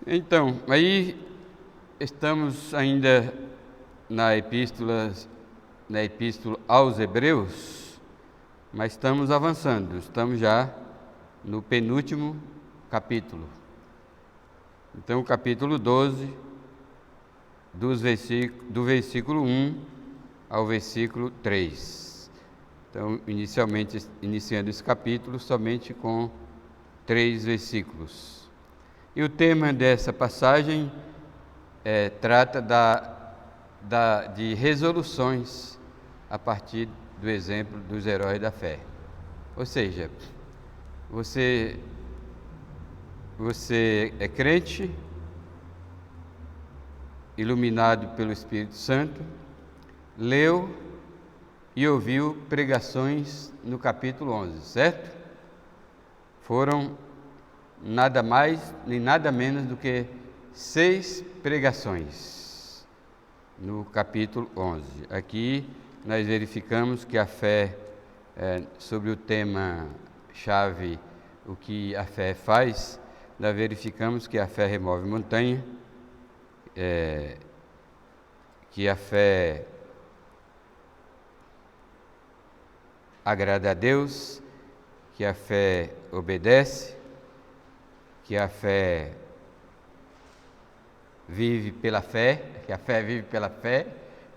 Então, aí estamos ainda na epístola aos Hebreus, mas estamos avançando, estamos já no penúltimo capítulo. Então, o capítulo 12, do versículo 1 ao versículo 3. Então, iniciando esse capítulo somente com 3 versículos. E o tema dessa passagem trata de resoluções a partir do exemplo dos heróis da fé. Ou seja, você é crente, iluminado pelo Espírito Santo, leu e ouviu pregações no capítulo 11, certo? Foram nada mais nem nada menos do que 6 pregações no capítulo 11. Aqui nós verificamos que a fé, sobre o tema-chave, o que a fé faz, nós verificamos que a fé remove montanha, que a fé agrada a Deus, que a fé obedece, que a fé vive pela fé, que a fé vive pela fé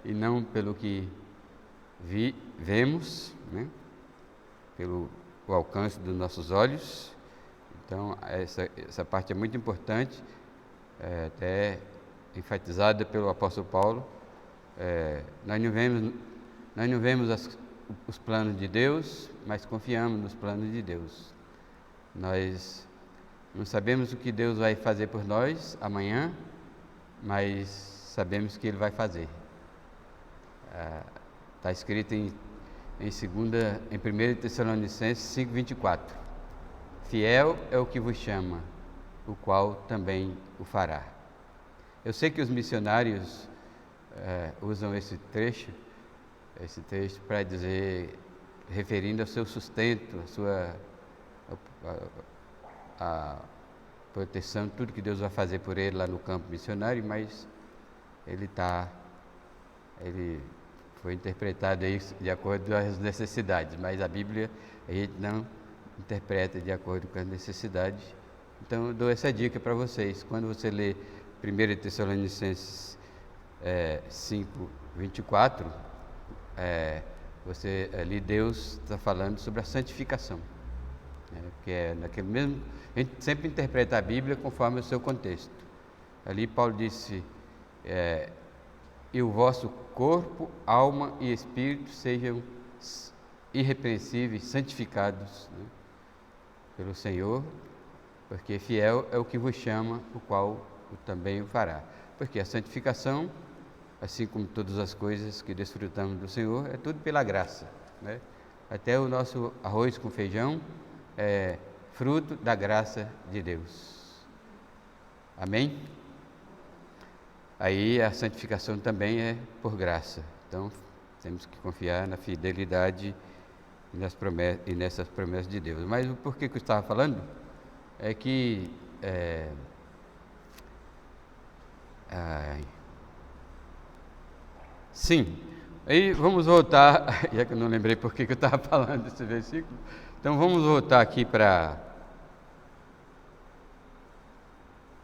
e não pelo que vemos, né? Pelo o alcance dos nossos olhos. Então, essa parte é muito importante, até enfatizada pelo apóstolo Paulo. Nós não vemos os planos de Deus, mas confiamos nos planos de Deus. Nós não sabemos o que Deus vai fazer por nós amanhã, mas sabemos que Ele vai fazer. Está escrito em 1 Tessalonicenses 5:24. Fiel é o que vos chama, o qual também o fará. Eu sei que os missionários usam esse trecho para dizer, referindo ao seu sustento, a proteção, tudo que Deus vai fazer por ele lá no campo missionário, mas ele foi interpretado aí de acordo com as necessidades, mas a Bíblia a gente não interpreta de acordo com as necessidades. Então eu dou essa dica para vocês: quando você lê 1 Tessalonicenses 5:24, ali Deus está falando sobre a santificação, porque naquele mesmo, a gente sempre interpreta a Bíblia conforme o seu contexto. Ali Paulo disse, e o vosso corpo, alma e espírito sejam irrepreensíveis, santificados, né, pelo Senhor, porque fiel é o que vos chama, o qual também o fará. Porque a santificação, assim como todas as coisas que desfrutamos do Senhor, é tudo pela graça, né? Até o nosso arroz com feijão é fruto da graça de Deus. Amém? Aí a santificação também é por graça. Então temos que confiar na fidelidade e nessas promessas de Deus. Mas o porquê que eu estava falando é que sim, aí vamos voltar, já que eu não lembrei por que eu estava falando desse versículo, então vamos voltar aqui para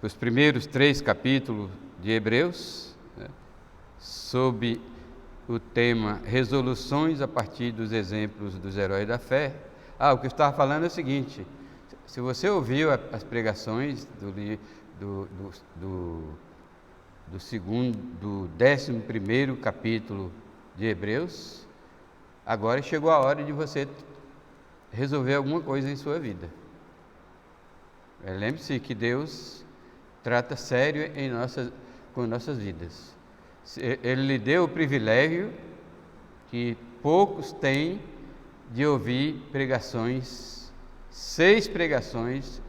os primeiros 3 capítulos de Hebreus, né, sob o tema resoluções a partir dos exemplos dos heróis da fé. O que eu estava falando é o seguinte: se você ouviu as pregações do 11º capítulo de Hebreus, agora chegou a hora de você resolver alguma coisa em sua vida. Lembre-se que Deus trata sério com nossas vidas. Ele lhe deu o privilégio que poucos têm de ouvir pregações, 6 pregações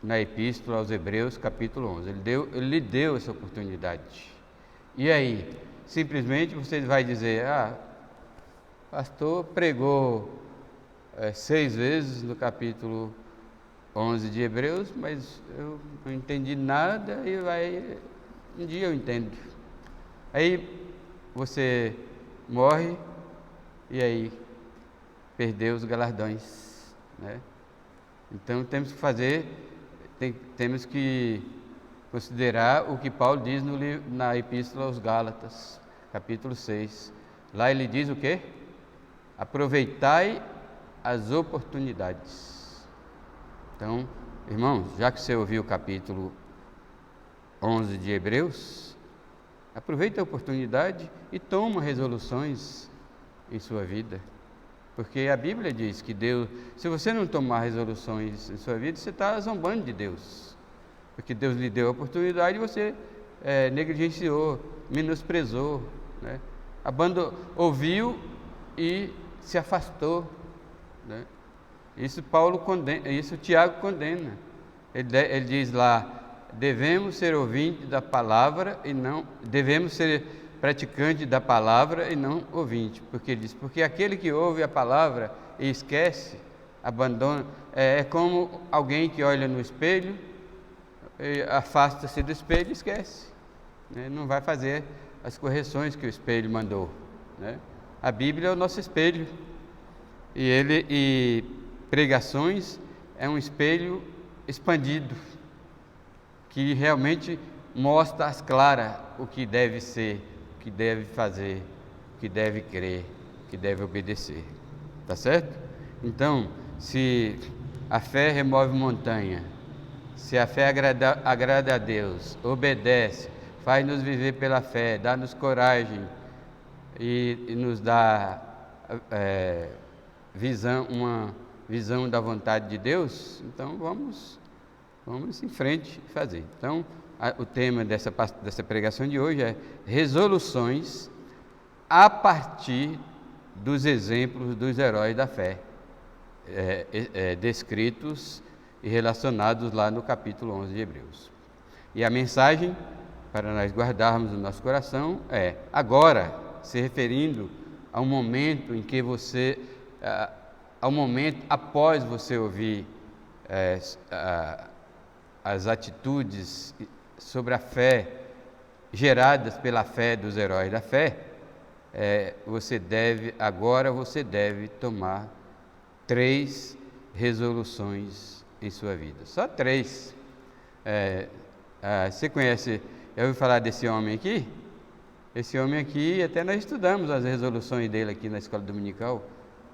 na Epístola aos Hebreus, capítulo 11. Ele lhe deu essa oportunidade. E aí, simplesmente você vai dizer, pastor pregou 6 vezes no capítulo 11 de Hebreus, mas eu não entendi nada e um dia eu entendo. Aí você morre e aí perdeu os galardões, né? Então temos que considerar o que Paulo diz na Epístola aos Gálatas, capítulo 6. Lá ele diz o quê? Aproveitai as oportunidades. Então, irmãos, já que você ouviu o capítulo 11 de Hebreus, aproveite a oportunidade e toma resoluções em sua vida. Porque a Bíblia diz que Deus, se você não tomar resoluções em sua vida, você está zombando de Deus. Porque Deus lhe deu a oportunidade e você negligenciou, menosprezou, né? Ouviu e se afastou, né? Isso Tiago condena. Ele diz lá, devemos ser ouvintes da palavra e não, devemos ser praticante da palavra e não ouvinte, porque ele diz, porque aquele que ouve a palavra e esquece, abandona, é como alguém que olha no espelho, afasta-se do espelho e esquece, né? Não vai fazer as correções que o espelho mandou, né? A Bíblia é o nosso espelho, e pregações é um espelho expandido, que realmente mostra às claras o que deve ser, o que deve fazer, o que deve crer, o que deve obedecer. Tá certo? Então, se a fé remove montanha, se a fé agrada a Deus, obedece, faz-nos viver pela fé, dá-nos coragem e nos dá uma visão da vontade de Deus, então vamos em frente e fazer. Então, o tema dessa pregação de hoje é resoluções a partir dos exemplos dos heróis da fé, descritos e relacionados lá no capítulo 11 de Hebreus. E a mensagem para nós guardarmos no nosso coração é, agora, se referindo ao momento em que ao momento após você ouvir as atitudes sobre a fé, geradas pela fé dos heróis da fé, você deve tomar 3 resoluções em sua vida. Só 3. Você conhece, eu ouvi falar desse homem aqui? Esse homem aqui, até nós estudamos as resoluções dele aqui na escola dominical.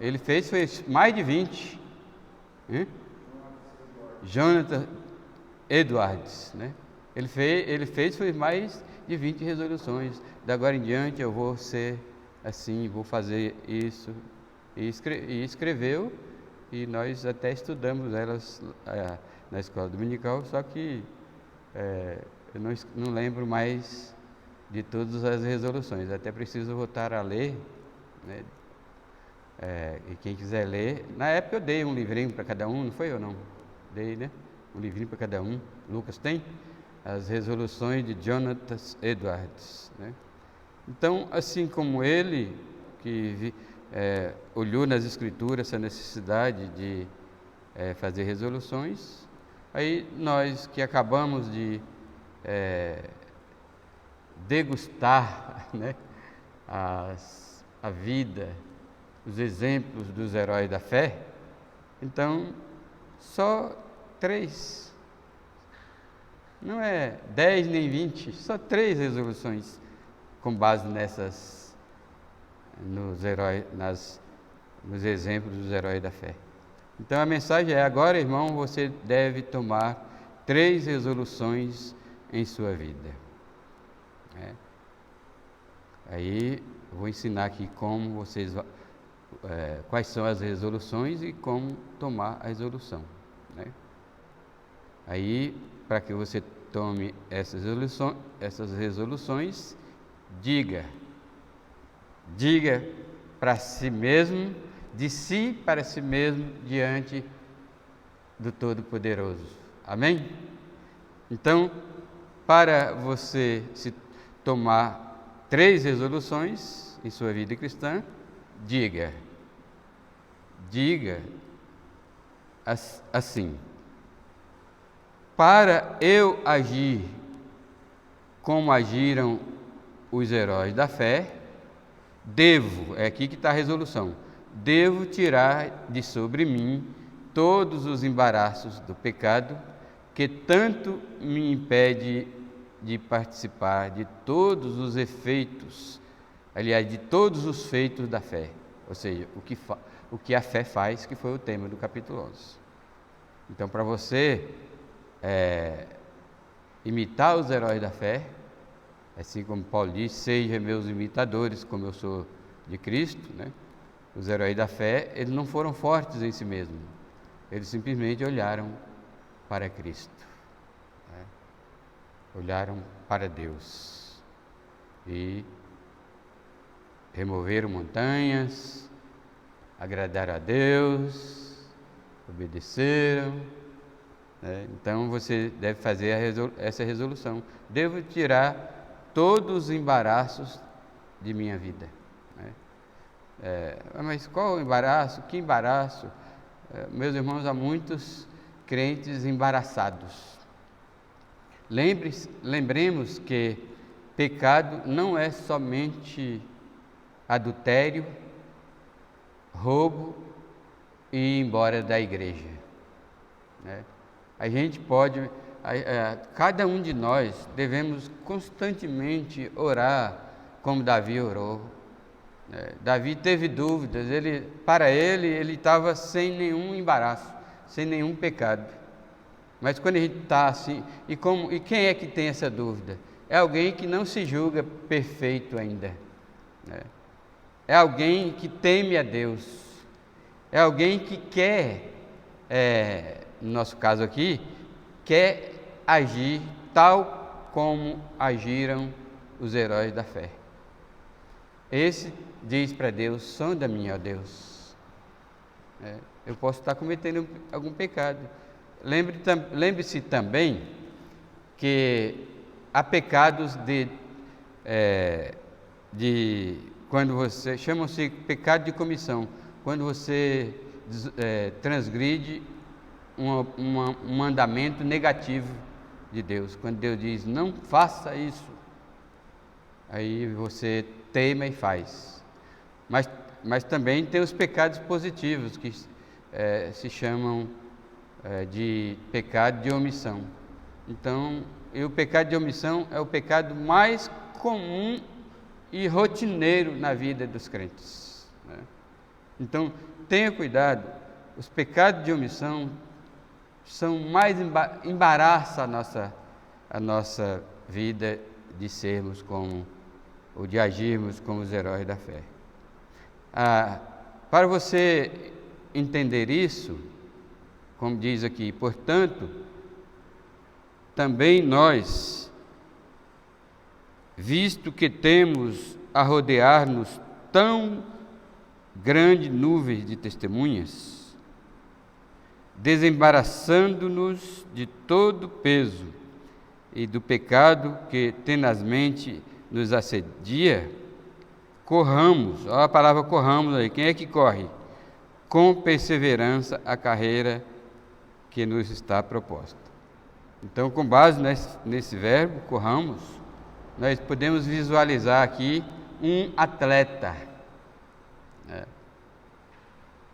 Ele fez mais de 20. Jonathan Edwards, né? Ele fez mais de 20 resoluções. Da agora em diante eu vou ser assim, vou fazer isso. E escreveu, e nós até estudamos elas na escola dominical, só que eu não lembro mais de todas as resoluções. Até preciso voltar a ler, né? E quem quiser ler, na época eu dei um livrinho para cada um, não foi eu não? Dei, né? Um livrinho para cada um. Lucas tem as resoluções de Jonathan Edwards, né? Então, assim como ele, que olhou nas escrituras essa necessidade de fazer resoluções, aí nós que acabamos de degustar, né, a vida, os exemplos dos heróis da fé, então só 3, não é 10 nem 20, só 3 resoluções com base nos exemplos dos heróis da fé. Então a mensagem é, agora irmão, você deve tomar 3 resoluções em sua vida. Aí eu vou ensinar aqui como vocês quais são as resoluções e como tomar a resolução, né? Aí, para que você tome essas resoluções, diga para si mesmo, de si para si mesmo, diante do Todo-Poderoso. Amém? Então, para você se tomar 3 resoluções em sua vida cristã, diga assim: para eu agir como agiram os heróis da fé, devo, é aqui que está a resolução, devo tirar de sobre mim todos os embaraços do pecado que tanto me impede de participar de todos os efeitos, aliás, de todos os feitos da fé, ou seja, o que a fé faz, que foi o tema do capítulo 11. Então, para você imitar os heróis da fé, assim como Paulo diz, sejam meus imitadores, como eu sou de Cristo, né? Os heróis da fé, eles não foram fortes em si mesmos, eles simplesmente olharam para Cristo, né? Olharam para Deus e removeram montanhas, agradaram a Deus, obedeceram, né? Então você deve fazer essa resolução: devo tirar todos os embaraços de minha vida, né? Mas qual o embaraço? Que embaraço? Meus irmãos, há muitos crentes embaraçados. Lembremos que pecado não é somente adultério, roubo e ir embora da igreja, né? A gente pode, cada um de nós devemos constantemente orar como Davi orou. Davi teve dúvidas, para ele estava sem nenhum embaraço, sem nenhum pecado. Mas quando a gente está assim, e quem é que tem essa dúvida? É alguém que não se julga perfeito ainda, né? É alguém que teme a Deus, é alguém que quer, no nosso caso aqui, quer agir tal como agiram os heróis da fé. Esse diz para Deus: sonda-me, ó Deus, eu posso estar cometendo algum pecado. Lembre-se também que há pecados quando você, chamam-se pecado de comissão, quando você transgride um mandamento negativo de Deus, quando Deus diz: não faça isso, aí você teima e faz. Mas também tem os pecados positivos, que se chamam de pecado de omissão. Então, o pecado de omissão é o pecado mais comum e rotineiro na vida dos crentes, né? Então, tenha cuidado, os pecados de omissão são mais embaraçam a nossa vida de sermos ou de agirmos como os heróis da fé. Para você entender isso, como diz aqui, portanto, também nós, visto que temos a rodear-nos tão grande nuvem de testemunhas, desembaraçando-nos de todo peso e do pecado que tenazmente nos assedia, corramos, olha a palavra corramos aí, quem é que corre? Com perseverança a carreira que nos está proposta. Então, com base nesse verbo, corramos, nós podemos visualizar aqui um atleta.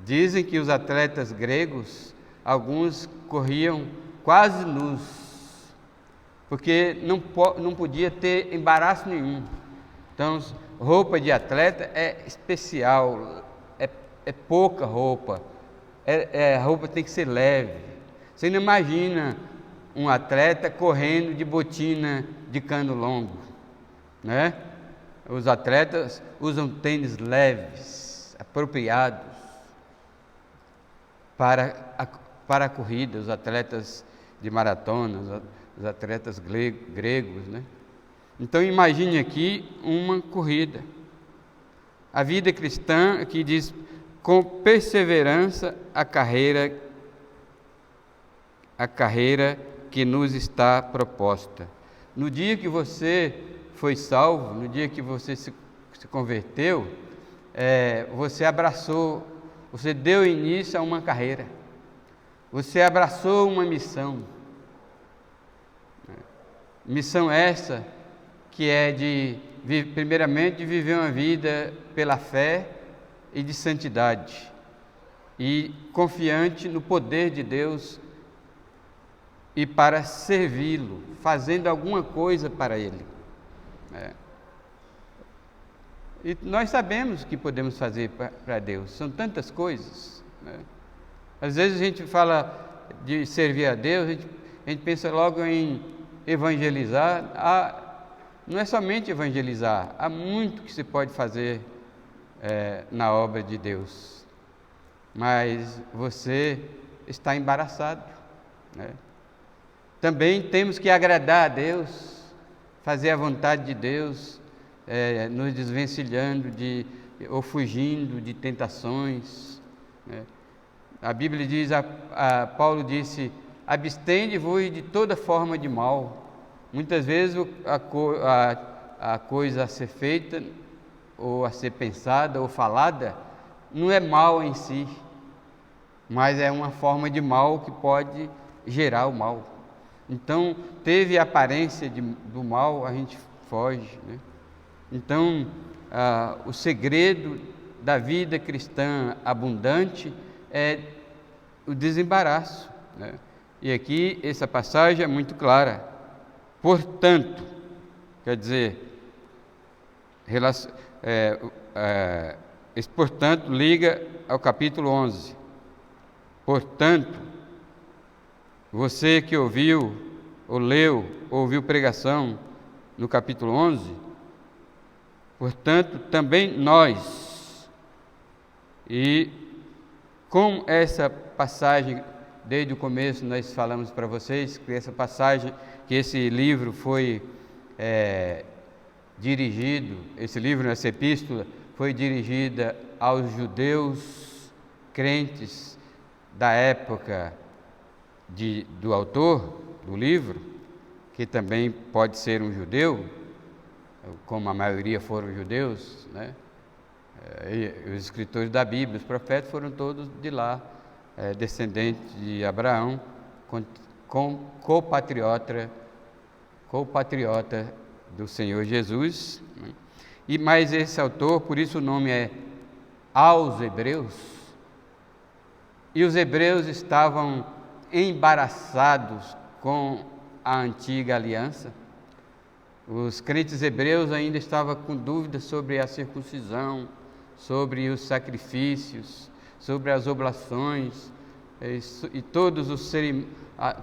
Dizem que os atletas gregos, alguns corriam quase nus, porque não podia ter embaraço nenhum. Então, roupa de atleta é especial, é pouca roupa, a roupa tem que ser leve. Você não imagina um atleta correndo de botina de cano longo, né? Os atletas usam tênis leves, apropriados para a corrida, os atletas de maratona, os atletas gregos, né? Então imagine aqui uma corrida. A vida cristã aqui diz: com perseverança a carreira que nos está proposta. No dia que você foi salvo, no dia que você se converteu, você abraçou, você deu início a uma carreira, você abraçou uma missão. Missão essa que é primeiramente, de viver uma vida pela fé e de santidade, e confiante no poder de Deus e para servi-lo, fazendo alguma coisa para Ele. E nós sabemos que podemos fazer para Deus, são tantas coisas. Às vezes a gente fala de servir a Deus, a gente pensa logo em evangelizar. Não é somente evangelizar, há muito que se pode fazer na obra de Deus, mas você está embaraçado. Também temos que agradar a Deus, fazer a vontade de Deus, nos desvencilhando ou fugindo de tentações. A Bíblia diz, Paulo disse: abstende-vos de toda forma de mal. Muitas vezes a coisa a ser feita, ou a ser pensada, ou falada, não é mal em si, mas é uma forma de mal que pode gerar o mal. Então, teve a aparência do mal, a gente foge. Então, o segredo da vida cristã abundante é o desembaraço. E aqui, essa passagem é muito clara. Portanto, quer dizer, esse portanto liga ao capítulo 11. Portanto, você que ouviu, ou leu, ou ouviu pregação no capítulo 11, portanto, também nós. E com essa passagem, desde o começo nós falamos para vocês que essa passagem, que esse livro foi dirigido, essa epístola foi dirigida aos judeus crentes da época do autor do livro, que também pode ser um judeu, como a maioria foram judeus, e os escritores da Bíblia, os profetas foram todos de lá, descendentes de Abraão, copatriota do Senhor Jesus. Mas esse autor, por isso o nome é aos Hebreus, e os hebreus estavam embaraçados com a antiga aliança. Os crentes hebreus ainda estavam com dúvidas sobre a circuncisão, sobre os sacrifícios, sobre as oblações e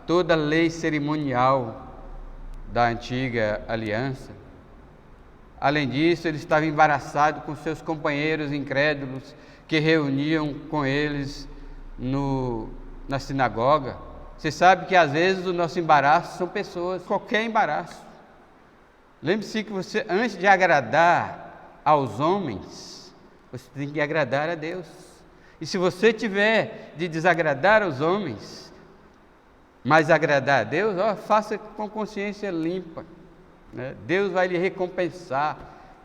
toda a lei cerimonial da antiga aliança. Além disso, eles estavam embaraçados com seus companheiros incrédulos que reuniam com eles na sinagoga. Você sabe que às vezes o nosso embaraço são pessoas, qualquer embaraço. Lembre-se que você, antes de agradar aos homens, você tem que agradar a Deus. E se você tiver de desagradar aos homens, mas agradar a Deus, faça com consciência limpa. Deus vai lhe recompensar.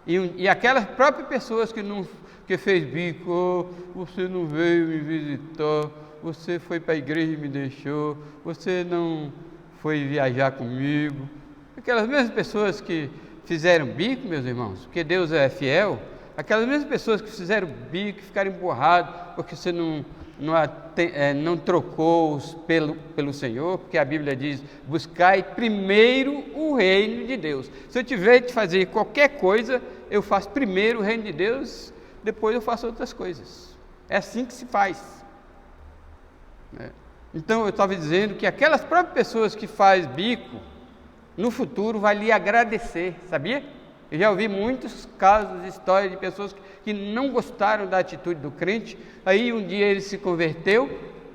E aquelas próprias pessoas que fez bico, você não veio me visitar, você foi para a igreja e me deixou, você não foi viajar comigo. Aquelas mesmas pessoas que fizeram bico, meus irmãos, porque Deus é fiel, aquelas mesmas pessoas que fizeram bico, ficaram emburrados, porque você não trocou-os pelo Senhor, porque a Bíblia diz: buscai primeiro o reino de Deus. Se eu tiver de fazer qualquer coisa, eu faço primeiro o reino de Deus, depois eu faço outras coisas. É assim que se faz. Então eu estava dizendo que aquelas próprias pessoas que fazem bico, no futuro vai lhe agradecer, sabia? Eu já ouvi muitos casos, histórias de pessoas que não gostaram da atitude do crente, aí um dia ele se converteu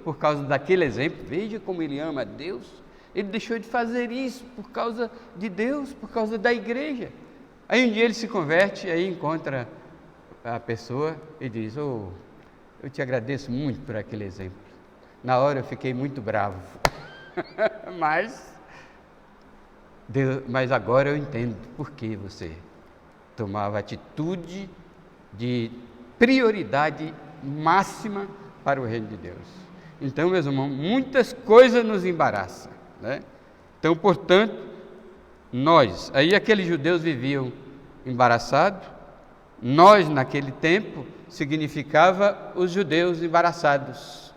por causa daquele exemplo. Veja como ele ama a Deus, ele deixou de fazer isso por causa de Deus, por causa da igreja. Aí um dia ele se converte, aí encontra a pessoa e diz: eu te agradeço muito por aquele exemplo. Na hora eu fiquei muito bravo, mas agora eu entendo por que você tomava atitude de prioridade máxima para o reino de Deus. Então, meus irmãos, muitas coisas nos embaraçam. Então, portanto, nós. Aí aqueles judeus viviam embaraçados. Nós, naquele tempo, significava os judeus embaraçados.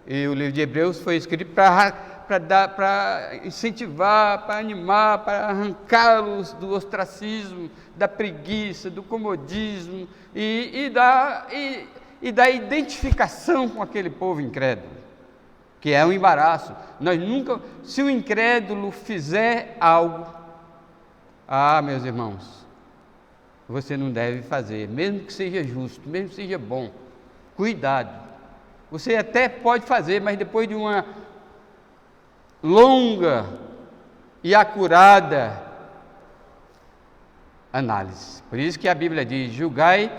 E o livro de Hebreus foi escrito para incentivar, para animar, para arrancá-los do ostracismo, da preguiça, do comodismo e da identificação com aquele povo incrédulo, que é um embaraço. Nós nunca, se o incrédulo fizer algo, meus irmãos, você não deve fazer, mesmo que seja justo, mesmo que seja bom. Cuidado. Você até pode fazer, mas depois de uma longa e acurada análise. Por isso que a Bíblia diz: julgai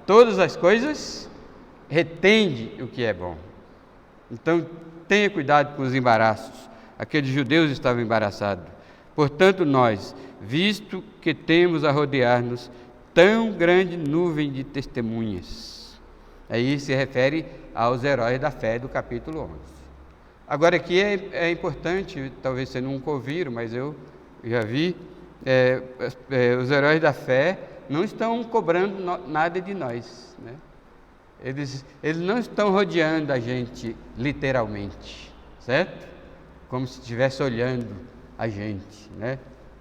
todas as coisas, retende o que é bom. Então, tenha cuidado com os embaraços. Aqueles judeus estavam embaraçados. Portanto, nós, visto que temos a rodear-nos tão grande nuvem de testemunhas. Aí se refere aos heróis da fé do capítulo 11. Agora aqui é importante, talvez vocês nunca ouviram, mas eu já vi, os heróis da fé não estão cobrando nada de nós, né? Eles não estão rodeando a gente literalmente, certo? Como se estivesse olhando a gente, né?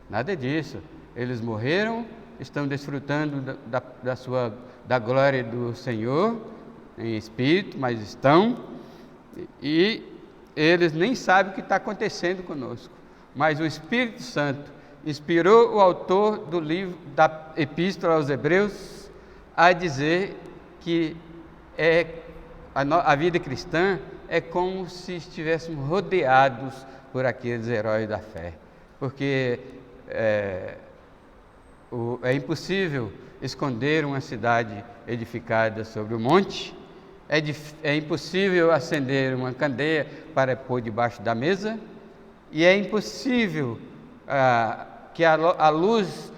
Nada disso. Eles morreram, estão desfrutando da glória do Senhor em espírito, mas estão, e eles nem sabem o que está acontecendo conosco, mas o Espírito Santo inspirou o autor do livro da Epístola aos Hebreus a dizer que a vida cristã é como se estivéssemos rodeados por aqueles heróis da fé, porque é impossível esconder uma cidade edificada sobre o monte, é impossível acender uma candeia para pôr debaixo da mesa, e é impossível que a luz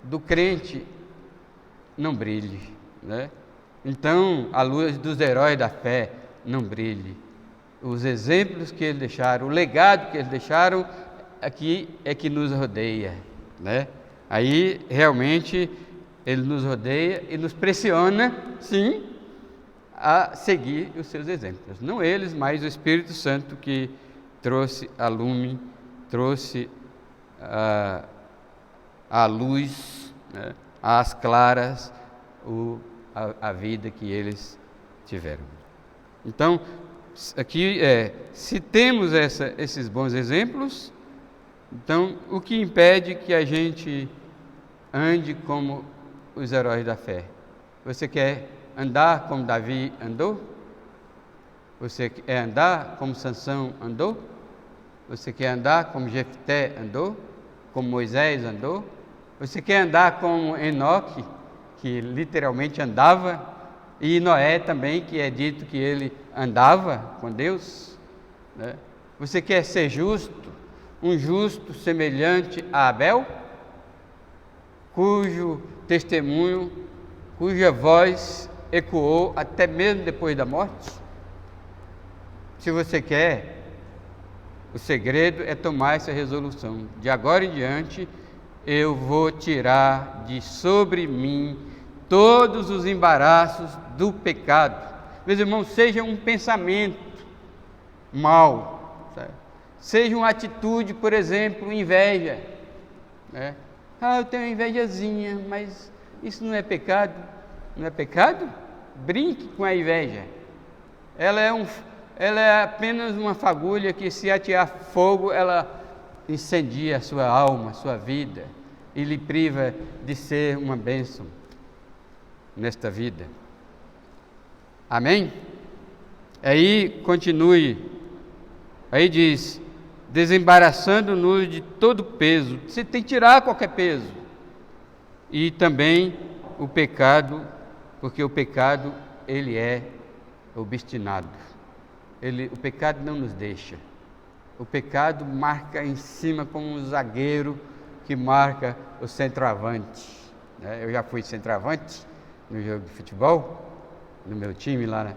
do crente não brilhe, né? Então, a luz dos heróis da fé não brilhe. Os exemplos que eles deixaram, o legado que eles deixaram aqui é que nos rodeia, né? Aí, realmente, ele nos rodeia e nos pressiona, sim, a seguir os seus exemplos. Não eles, mas o Espírito Santo que trouxe a lume, trouxe a luz, né, às claras, a vida que eles tiveram. Então, aqui, se temos esses bons exemplos, então, o que impede que a gente ande como os heróis da fé? Você quer andar como Davi andou? Você quer andar como Sansão andou? Você quer andar como Jefté andou? Como Moisés andou? Você quer andar como Enoque, que literalmente andava, e Noé também, que é dito que ele andava com Deus, né? Você quer ser justo, um justo semelhante a Abel, cujo testemunho, cuja voz ecoou até mesmo depois da morte? Se você quer, o segredo é tomar essa resolução. De agora em diante, eu vou tirar de sobre mim todos os embaraços do pecado. Meus irmãos, seja um pensamento mau, sabe? Seja uma atitude, por exemplo, inveja, né? Eu tenho invejazinha, mas isso não é pecado. Não é pecado? Brinque com a inveja. Ela é apenas uma fagulha que, se atear fogo, ela incendia a sua alma, a sua vida, e lhe priva de ser uma bênção nesta vida. Amém? Aí continue. Aí diz: desembaraçando-nos de todo peso. Você tem que tirar qualquer peso. E também o pecado, porque o pecado, ele é obstinado. O pecado não nos deixa. O pecado marca em cima como um zagueiro que marca o centroavante, né? Eu já fui centroavante no jogo de futebol, no meu time lá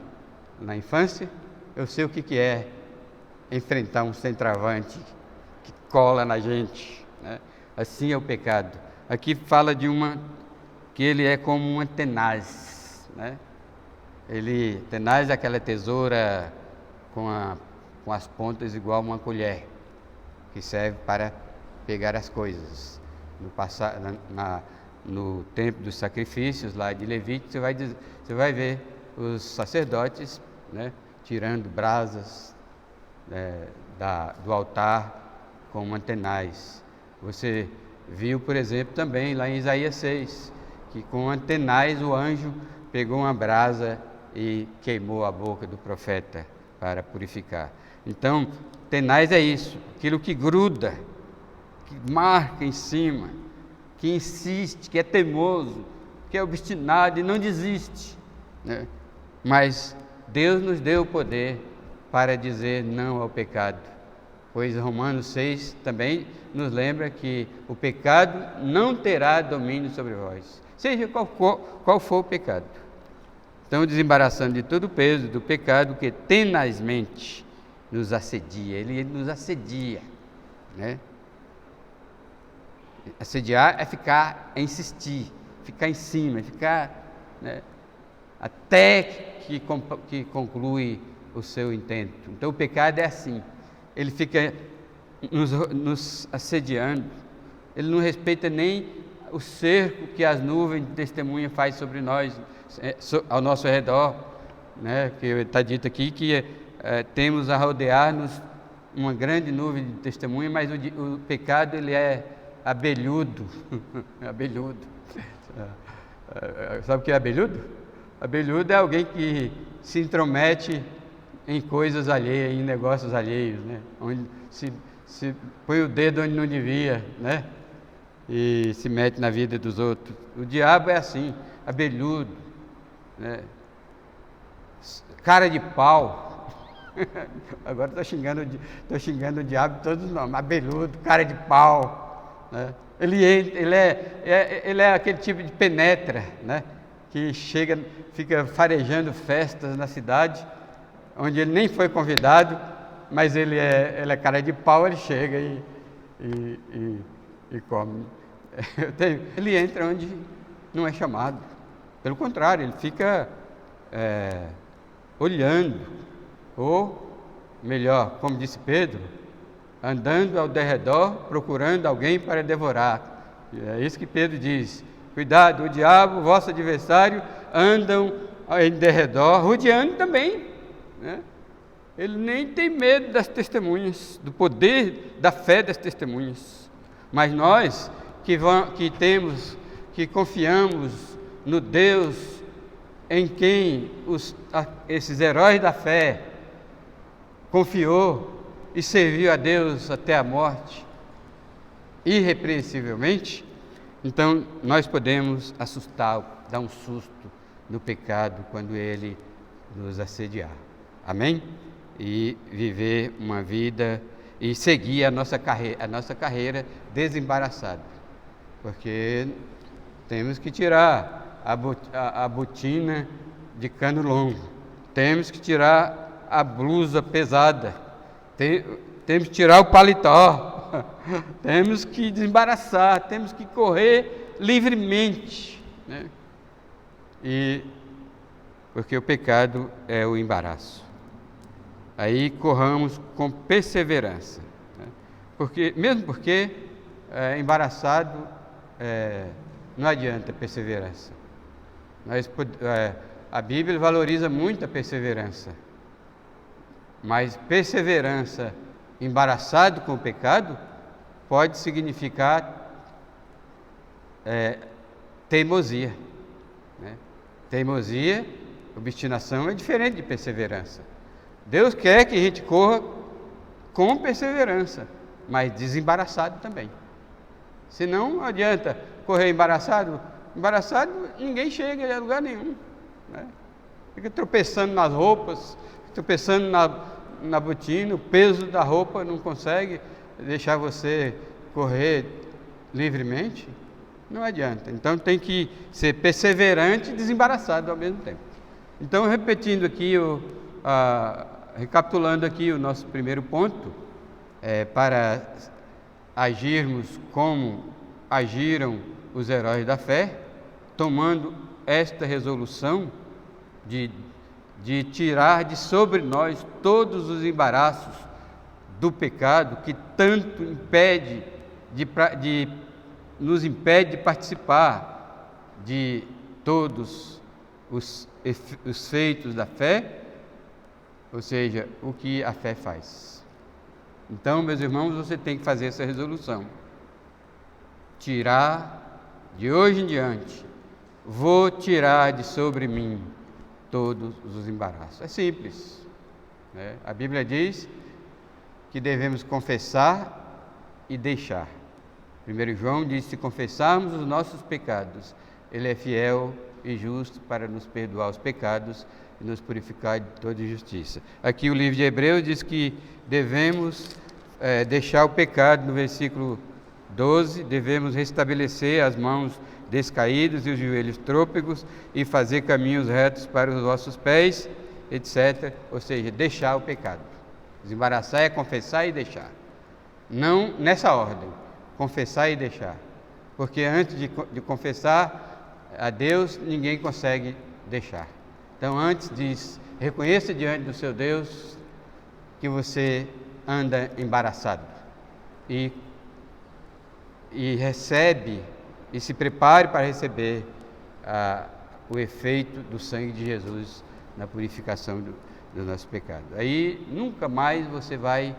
na infância. Eu sei o que é enfrentar um centroavante que cola na gente, né? assim é o pecado. Aqui fala de que ele é como uma tenaz, né? Tenaz é aquela tesoura com as pontas igual uma colher, que serve para pegar as coisas. No tempo dos sacrifícios lá de Levítico, você vai ver os sacerdotes, né, tirando brasas do altar com uma tenaz. Você viu, por exemplo, também lá em Isaías 6, que com uma tenaz o anjo pegou uma brasa e queimou a boca do profeta para purificar. Então, tenaz é isso, aquilo que gruda, que marca em cima, que insiste, que é teimoso, que é obstinado e não desiste, né? Mas Deus nos deu o poder para dizer não ao pecado, pois Romanos 6 também nos lembra que o pecado não terá domínio sobre vós, seja qual for o pecado. Então, desembaraçando de todo o peso do pecado que tenazmente nos assedia, ele nos assedia, né? Assediar é insistir, ficar em cima, né, até que conclui o seu intento. Então o pecado é assim, ele fica nos assediando, ele não respeita nem o cerco que as nuvens de testemunha faz sobre nós, ao nosso redor, né? Que está dito aqui que temos a rodear-nos uma grande nuvem de testemunha, mas o pecado ele é abelhudo. Abelhudo. Sabe o que é abelhudo? Abelhudo é alguém que se intromete em coisas alheias, em negócios alheios, né? Onde se põe o dedo onde não devia, né? E se mete na vida dos outros. O diabo é assim, abelhudo, né? Cara de pau. Agora estou xingando o diabo de todos os nomes. Abelhudo, cara de pau, né? Ele é aquele tipo de penetra, né? Que fica farejando festas na cidade, onde ele nem foi convidado, mas ele é cara de pau, ele chega e come. Ele entra onde não é chamado. Pelo contrário, ele fica olhando, ou melhor, como disse Pedro, andando ao derredor, procurando alguém para devorar. É isso que Pedro diz: cuidado, o diabo, vosso adversário, andam em derredor, rodeando também, né? Ele nem tem medo das testemunhas, do poder da fé das testemunhas. Mas nós que confiamos no Deus em quem esses heróis da fé confiou e serviu a Deus até a morte, irrepreensivelmente, então nós podemos assustar, dar um susto no pecado quando ele nos assediar. Amém? E viver uma vida e seguir a nossa carreira desembaraçado, porque temos que tirar a botina de cano longo, temos que tirar a blusa pesada, temos que tirar o paletó, temos que desembaraçar, temos que correr livremente, né? Porque o pecado é o embaraço. Aí corramos com perseverança, né? Porque embaraçado não adianta perseverança. A Bíblia valoriza muito a perseverança, mas perseverança embaraçado com o pecado pode significar teimosia, né? Teimosia, obstinação é diferente de perseverança. Deus quer que a gente corra com perseverança, mas desembaraçado também. Senão não adianta correr embaraçado. Embaraçado ninguém chega a lugar nenhum, né? Fica tropeçando nas roupas, tropeçando na botina, o peso da roupa não consegue deixar você correr livremente. Não adianta. Então tem que ser perseverante e desembaraçado ao mesmo tempo. Então, recapitulando aqui o nosso primeiro ponto, para agirmos como agiram os heróis da fé, tomando esta resolução de tirar de sobre nós todos os embaraços do pecado que tanto nos impede de participar de todos os feitos da fé, ou seja, o que a fé faz. Então, meus irmãos, você tem que fazer essa resolução. Tirar, de hoje em diante, vou tirar de sobre mim todos os embaraços. É simples, né? A Bíblia diz que devemos confessar e deixar. 1 João diz: se confessarmos os nossos pecados, Ele é fiel e justo para nos perdoar os pecados e nos purificar de toda injustiça. Aqui o livro de Hebreus diz que devemos deixar o pecado, no versículo 12, devemos restabelecer as mãos descaídas e os joelhos trôpegos e fazer caminhos retos para os vossos pés, etc. Ou seja, deixar o pecado. Desembaraçar é confessar e deixar. Não nessa ordem, confessar e deixar. Porque antes de confessar a Deus, ninguém consegue deixar. Então, antes diz, reconheça diante do seu Deus que você anda embaraçado e recebe e se prepare para receber o efeito do sangue de Jesus na purificação do nosso pecado. Aí nunca mais você vai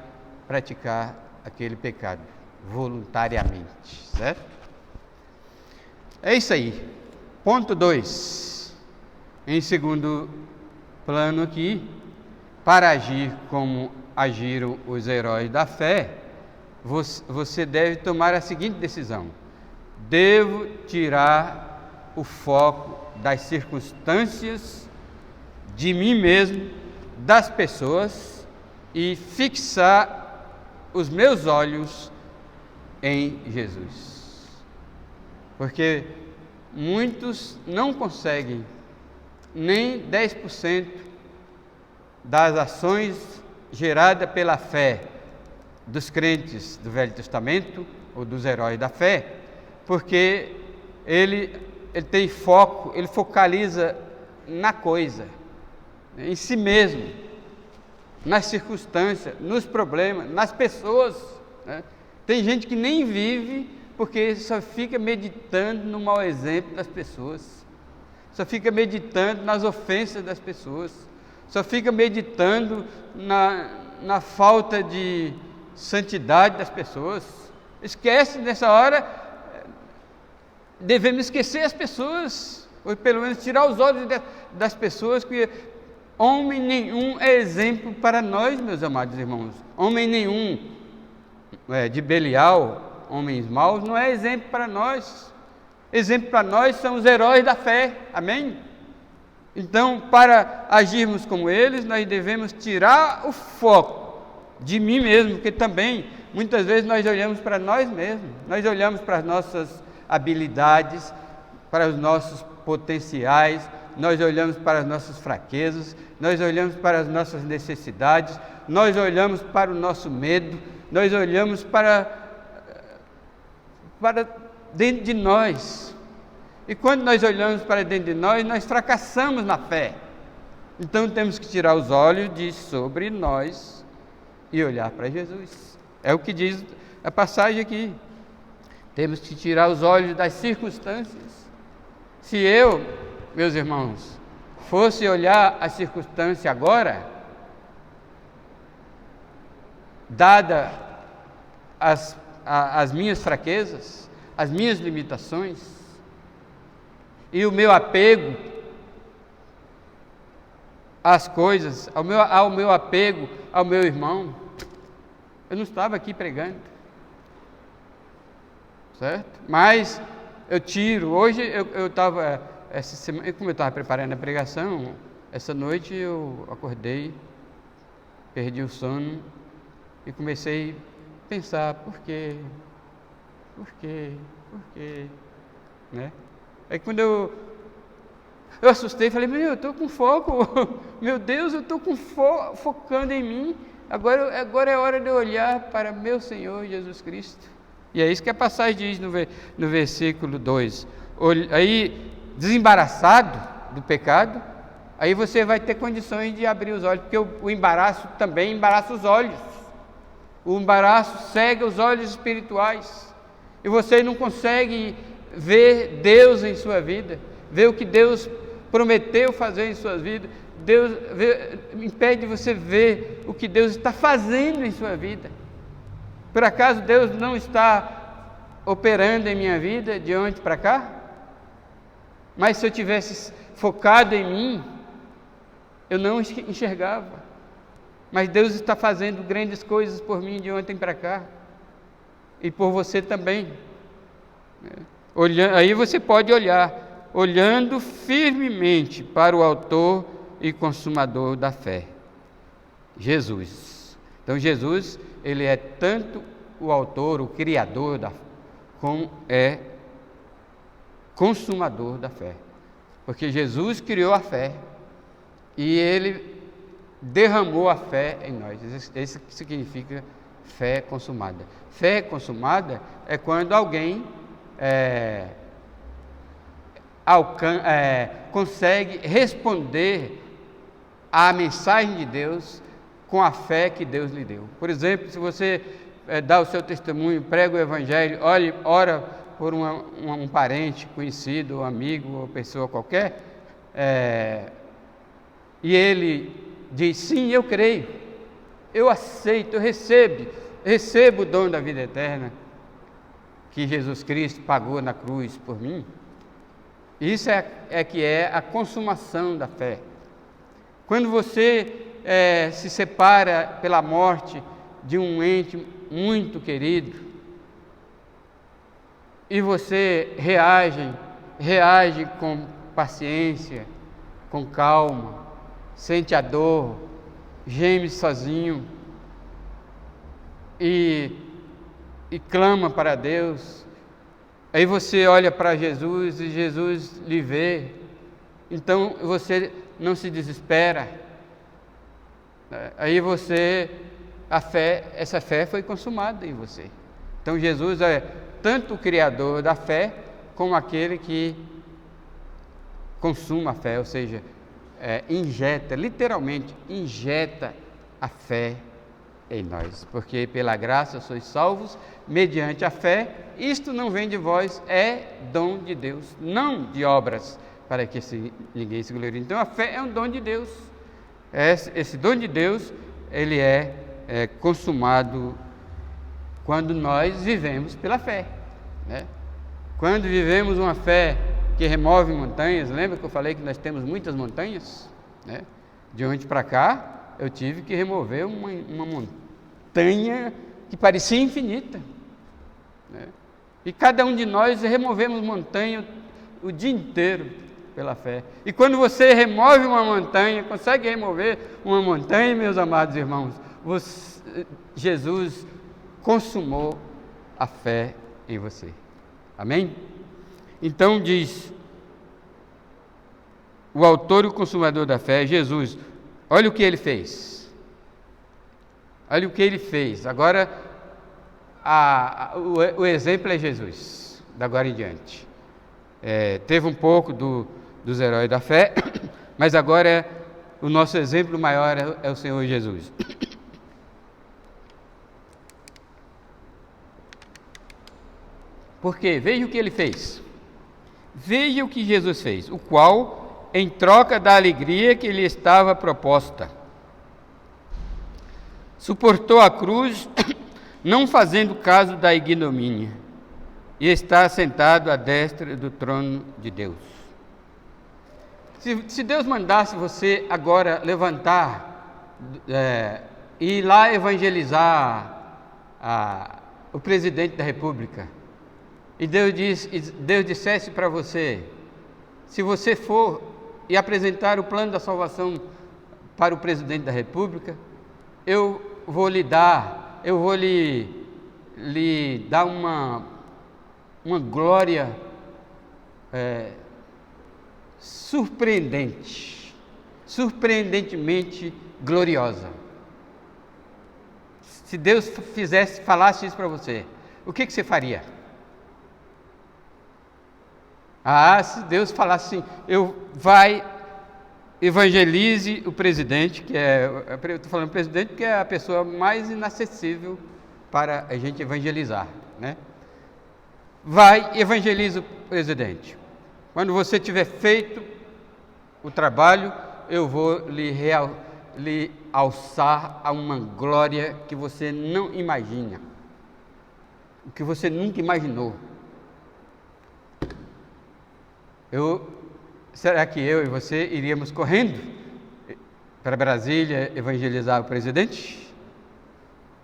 praticar aquele pecado voluntariamente, certo? É isso aí. Ponto 2. Em segundo plano aqui, para agir como agiram os heróis da fé, você deve tomar a seguinte decisão: devo tirar o foco das circunstâncias, de mim mesmo, das pessoas e fixar os meus olhos em Jesus. Porque muitos não conseguem nem 10% das ações geradas pela fé dos crentes do Velho Testamento ou dos heróis da fé, porque ele tem foco, ele focaliza na coisa, em si mesmo, nas circunstâncias, nos problemas, nas pessoas, né? Tem gente que nem vive porque só fica meditando no mau exemplo das pessoas, só fica meditando nas ofensas das pessoas, só fica meditando na falta de santidade das pessoas. Esquece nessa hora, devemos esquecer as pessoas, ou pelo menos tirar os olhos das pessoas, porque homem nenhum é exemplo para nós, meus amados irmãos. Homem nenhum de Belial, homens maus, não é exemplo para nós. Exemplo para nós são os heróis da fé, amém? Então, para agirmos como eles, nós devemos tirar o foco de mim mesmo, porque também, muitas vezes, nós olhamos para nós mesmos, nós olhamos para as nossas habilidades, para os nossos potenciais, nós olhamos para as nossas fraquezas, nós olhamos para as nossas necessidades, nós olhamos para o nosso medo, nós olhamos para dentro de nós. E quando nós olhamos para dentro de nós fracassamos na fé. Então temos que tirar os olhos de sobre nós e olhar para Jesus. É o que diz a passagem aqui. Temos que tirar os olhos das circunstâncias. Se eu, meus irmãos, fosse olhar a circunstância agora, dada as minhas fraquezas, as minhas limitações e o meu apego às coisas, ao meu apego ao meu irmão, eu não estava aqui pregando, certo? Mas eu tiro. Hoje eu estava, essa semana, como eu estava preparando a pregação, essa noite eu acordei, perdi o sono e comecei a pensar: por quê? Né? Aí quando eu assustei, falei: eu estou com foco, meu Deus, eu estou focando em mim, agora é hora de eu olhar para meu Senhor Jesus Cristo, E é isso que a passagem diz no versículo 2. Aí, desembaraçado do pecado, aí você vai ter condições de abrir os olhos, porque o embaraço também embaraça os olhos. O embaraço cega os olhos espirituais. E você não consegue ver Deus em sua vida, ver o que Deus prometeu fazer em sua vida. Impede você ver o que Deus está fazendo em sua vida. Por acaso Deus não está operando em minha vida de ontem para cá? Mas se eu tivesse focado em mim, eu não enxergava. Mas Deus está fazendo grandes coisas por mim de ontem para cá. E por você também. Aí você pode olhar, olhando firmemente para o autor e consumador da fé, Jesus. Então Jesus, ele é tanto o autor, o criador como é consumador da fé. Porque Jesus criou a fé e ele derramou a fé em nós. Isso significa fé consumada. Fé consumada é quando alguém consegue responder à mensagem de Deus com a fé que Deus lhe deu. Por exemplo, se você dá o seu testemunho, prega o evangelho, ora por um parente, conhecido, amigo ou pessoa qualquer, e ele diz, sim, eu creio, eu aceito, eu recebo o dom da vida eterna, que Jesus Cristo pagou na cruz por mim. Isso que é a consumação da fé. Quando você se separa pela morte de um ente muito querido, e você reage com paciência, com calma, sente a dor, geme sozinho e clama para Deus. Aí você olha para Jesus e Jesus lhe vê. Então você não se desespera. Aí essa fé foi consumada em você. Então Jesus é tanto o criador da fé, como aquele que consuma a fé, ou seja, literalmente injeta a fé em nós, porque pela graça sois salvos mediante a fé. Isto não vem de vós, é dom de Deus, não de obras, para que ninguém se glorie. Então a fé é um dom de Deus. Esse dom de Deus, ele é consumado quando nós vivemos pela fé, né? Quando vivemos uma fé que remove montanhas. Lembra que eu falei que nós temos muitas montanhas, né? De ontem para cá, eu tive que remover uma montanha que parecia infinita, né? E cada um de nós removemos montanha o dia inteiro pela fé. E quando você remove uma montanha, consegue remover uma montanha, meus amados irmãos, Jesus consumou a fé em você. Amém? Então diz o autor e o consumador da fé, Jesus. Olha o que ele fez. Olha o que ele fez. Agora, o exemplo é Jesus, da agora em diante. Teve um pouco dos heróis da fé, mas agora o nosso exemplo maior é o Senhor Jesus. Porque veja o que ele fez. Veja o que Jesus fez, o qual, em troca da alegria que lhe estava proposta, suportou a cruz, não fazendo caso da ignomínia, e está sentado à destra do trono de Deus. Se Deus mandasse você agora levantar e ir lá evangelizar o presidente da República, e Deus dissesse para você, se você for e apresentar o plano da salvação para o presidente da República, eu vou lhe dar uma glória surpreendentemente gloriosa. Se Deus falasse isso para você, o que você faria? Se Deus falasse assim, evangelize o presidente, eu estou falando presidente porque é a pessoa mais inacessível para a gente evangelizar, né? Vai, evangeliza o presidente. Quando você tiver feito o trabalho, eu vou lhe alçar a uma glória que você não imagina, o que você nunca imaginou. Será que eu e você iríamos correndo para Brasília evangelizar o presidente?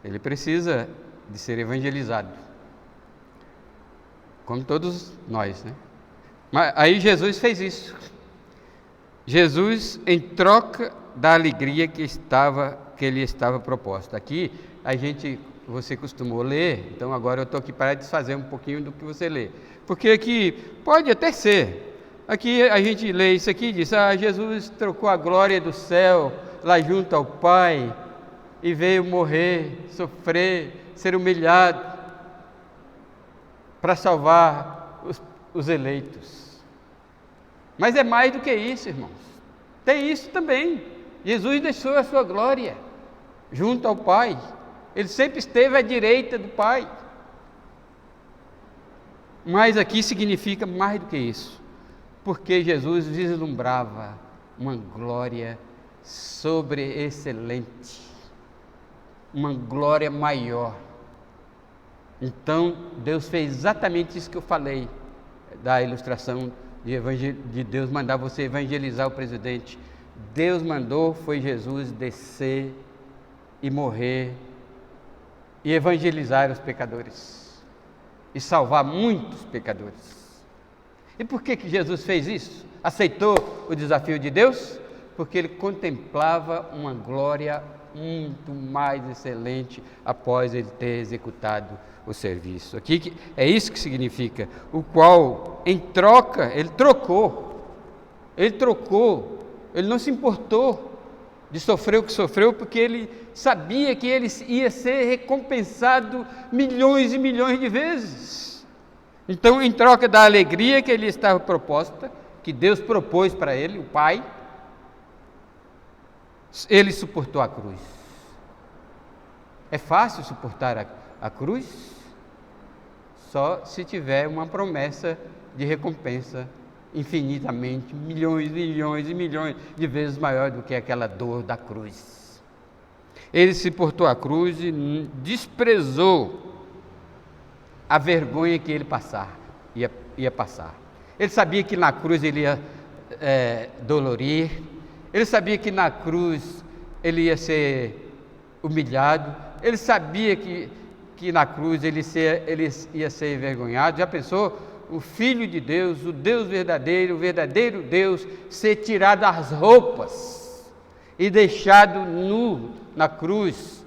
Ele precisa de ser evangelizado, como todos nós, né? Mas aí Jesus fez isso. Jesus, em troca da alegria que lhe estava proposta. Aqui você costumou ler, então agora eu estou aqui para desfazer um pouquinho do que você lê, porque aqui pode até ser. Aqui a gente lê isso aqui e diz, Jesus trocou a glória do céu lá junto ao Pai e veio morrer, sofrer, ser humilhado para salvar os eleitos. Mas é mais do que isso, irmãos. Tem isso também. Jesus deixou a sua glória junto ao Pai. Ele sempre esteve à direita do Pai. Mas aqui significa mais do que isso, porque Jesus vislumbrava uma glória sobreexcelente, uma glória maior. Então, Deus fez exatamente isso que eu falei, da ilustração de Deus mandar você evangelizar o presidente. Deus mandou, foi Jesus descer e morrer e evangelizar os pecadores e salvar muitos pecadores. E por que Jesus fez isso? Aceitou o desafio de Deus? Porque ele contemplava uma glória muito mais excelente após ele ter executado o serviço. Aqui é isso que significa, o qual em troca, ele trocou, ele não se importou de sofrer o que sofreu, porque ele sabia que ele ia ser recompensado milhões e milhões de vezes. Então, em troca da alegria que ele estava proposta, que Deus propôs para ele, o Pai, ele suportou a cruz. É fácil suportar a cruz? Só se tiver uma promessa de recompensa infinitamente, milhões, milhões e milhões de vezes maior do que aquela dor da cruz. Ele suportou a cruz e desprezou a vergonha que ele ia passar. Ele sabia que na cruz ele ia dolorir, ele sabia que na cruz ele ia ser humilhado, ele sabia que na cruz ele ia ser envergonhado. Já pensou? O Filho de Deus, o Deus verdadeiro, o verdadeiro Deus, ser tirado as roupas e deixado nu na cruz,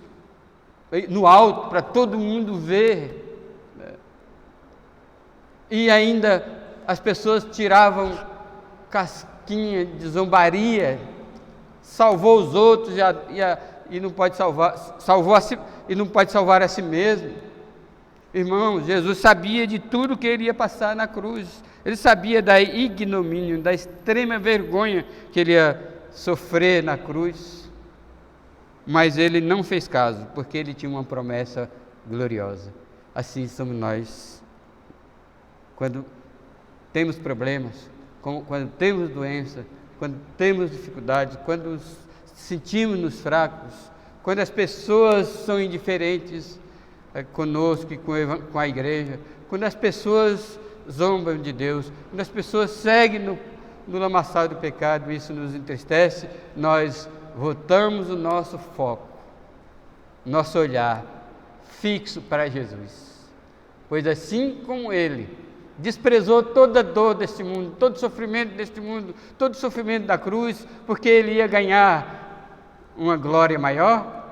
no alto, para todo mundo ver. E ainda as pessoas tiravam casquinha de zombaria, salvou os outros e não pode salvar a si mesmo. Irmãos, Jesus sabia de tudo que ele ia passar na cruz. Ele sabia da ignomínia, da extrema vergonha que ele ia sofrer na cruz. Mas ele não fez caso, porque ele tinha uma promessa gloriosa. Assim somos nós. Quando temos problemas, quando temos doença, quando temos dificuldades, quando sentimos-nos fracos, quando as pessoas são indiferentes conosco e com a igreja, quando as pessoas zombam de Deus, quando as pessoas seguem no lamaçal do pecado, isso nos entristece, nós voltamos o nosso foco, nosso olhar fixo para Jesus, pois assim como Ele desprezou toda a dor deste mundo, todo o sofrimento deste mundo, todo o sofrimento da cruz, porque Ele ia ganhar uma glória maior.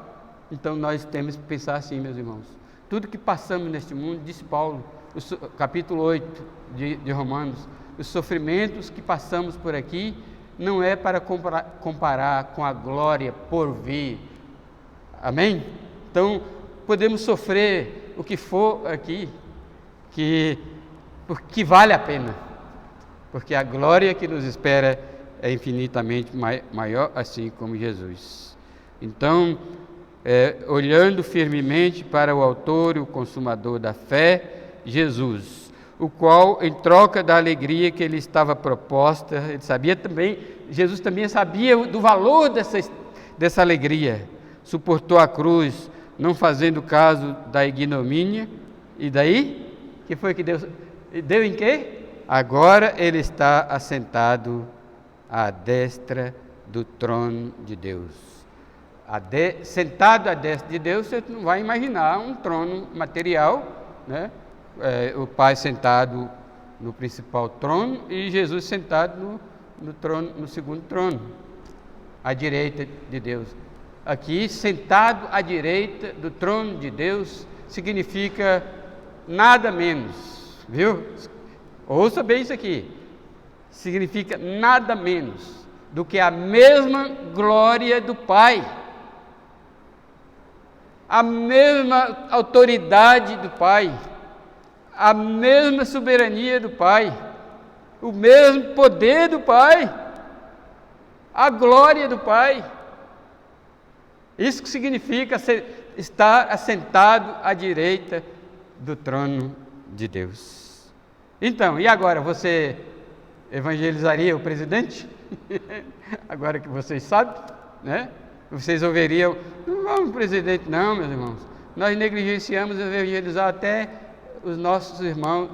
Então nós temos que pensar assim, meus irmãos, tudo que passamos neste mundo, disse Paulo, capítulo 8 de Romanos, os sofrimentos que passamos por aqui não é para comparar com a glória por vir. Amém? Então podemos sofrer o que for aqui, porque vale a pena, porque a glória que nos espera é infinitamente maior, assim como Jesus. Então, olhando firmemente para o autor e o consumador da fé, Jesus, o qual, em troca da alegria que lhe estava proposta, Jesus também sabia do valor dessa alegria, suportou a cruz, não fazendo caso da ignomínia. E daí, que foi que Deus deu em quê? Agora ele está assentado à destra do trono de Deus. Sentado à destra de Deus, você não vai imaginar um trono material, né? O Pai sentado no principal trono e Jesus sentado no segundo trono, à direita de Deus. Aqui, sentado à direita do trono de Deus, significa nada menos, viu? Ouça bem isso aqui. Significa nada menos do que a mesma glória do Pai, a mesma autoridade do Pai, a mesma soberania do Pai, o mesmo poder do Pai, a glória do Pai. Isso que significa estar assentado à direita do trono de Deus. Então, e agora, você evangelizaria o presidente? Agora que vocês sabem, né? Vocês ouviriam: não vamos presidente não, meus irmãos, nós negligenciamos evangelizar até os nossos irmãos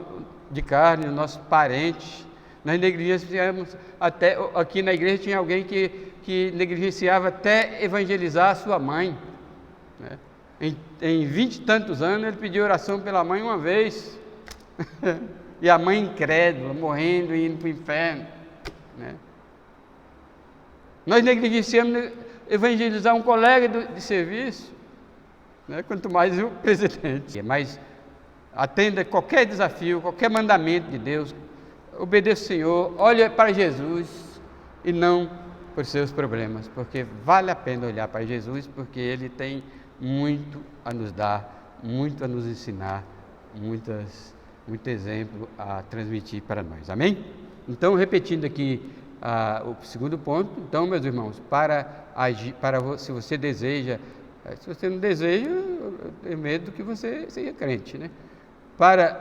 de carne, os nossos parentes. Nós negligenciamos até, aqui na igreja tinha alguém que negligenciava até evangelizar a sua mãe, né? Em 20 e tantos anos ele pediu oração pela mãe uma vez, e a mãe incrédula, morrendo e indo para o inferno, né? Nós negligenciamos evangelizar um colega de serviço, né? Quanto mais o presidente. Mas atenda qualquer desafio, qualquer mandamento de Deus, obedeça o Senhor, olhe para Jesus e não por seus problemas, porque vale a pena olhar para Jesus, porque Ele tem muito a nos dar, muito a nos ensinar, muito exemplo a transmitir para nós. Amém? Então, repetindo aqui o segundo ponto. Então, meus irmãos, se você deseja, se você não deseja, eu tenho medo que você seja crente, né?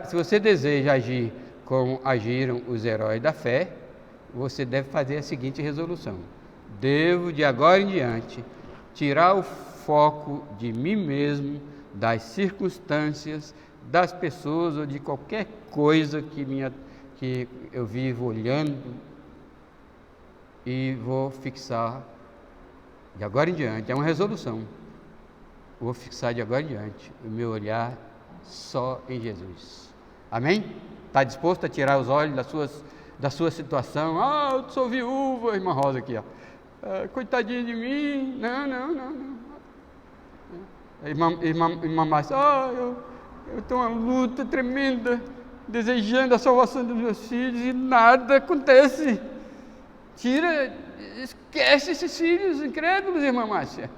Se você deseja agir como agiram os heróis da fé, você deve fazer a seguinte resolução: devo, de agora em diante, tirar o foco de mim mesmo, das circunstâncias, das pessoas ou de qualquer coisa que eu vivo olhando, e vou fixar de agora em diante, é uma resolução, vou fixar de agora em diante o meu olhar só em Jesus. Amém? Está disposto a tirar os olhos da sua situação? Eu sou viúva, irmã Rosa aqui, coitadinha de mim. Não. Irmã Márcia, eu estou uma luta tremenda, desejando a salvação dos meus filhos e nada acontece. Esquece esses filhos incrédulos, irmã Márcia.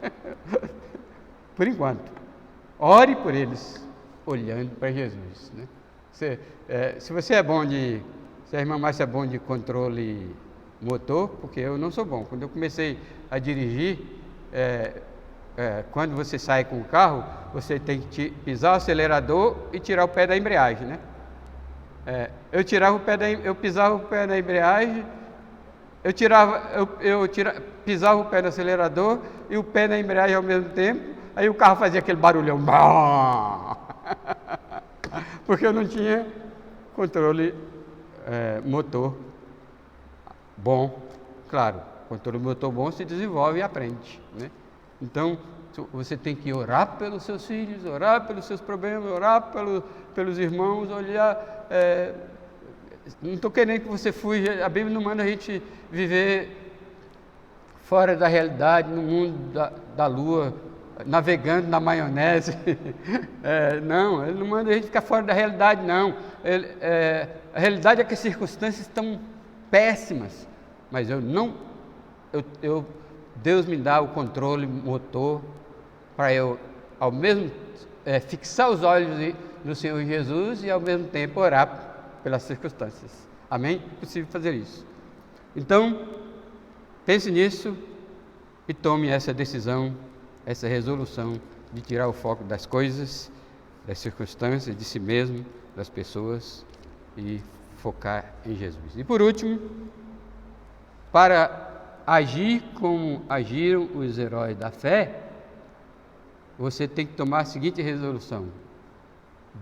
Por enquanto, ore por eles, olhando para Jesus, né? Se você é bom se a irmã Márcia é bom de controle motor, porque eu não sou bom. Quando eu comecei a dirigir, quando você sai com o carro, você tem que pisar o acelerador e tirar o pé da embreagem, né? Eu pisava o pé da embreagem, pisava o pé do acelerador e o pé da embreagem ao mesmo tempo, aí o carro fazia aquele barulhão, porque eu não tinha controle motor bom. Claro, controle motor bom se desenvolve e aprende, né? Então, você tem que orar pelos seus filhos, orar pelos seus problemas, orar pelos irmãos, olhar. Não estou querendo que você fuja, a Bíblia não manda a gente viver fora da realidade, no mundo da lua, navegando na maionese. Não, ele não manda a gente ficar fora da realidade, não. A realidade é que as circunstâncias estão péssimas, mas Deus me dá o controle motor para eu, ao mesmo fixar os olhos no Senhor Jesus e ao mesmo tempo orar pelas circunstâncias. Amém? É possível fazer isso. Então, pense nisso e tome essa decisão, essa resolução de tirar o foco das coisas, das circunstâncias, de si mesmo, das pessoas e focar em Jesus. E por último, para agir como agiram os heróis da fé, você tem que tomar a seguinte resolução: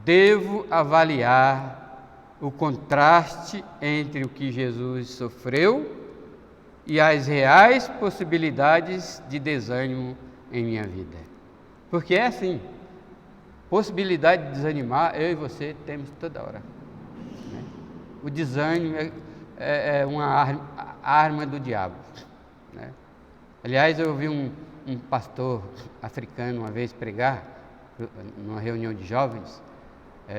devo avaliar o contraste entre o que Jesus sofreu e as reais possibilidades de desânimo em minha vida. Porque é assim, possibilidade de desanimar, eu e você temos toda hora. Né? O desânimo é uma arma do diabo. Né? Aliás, eu ouvi um pastor africano uma vez pregar, numa reunião de jovens,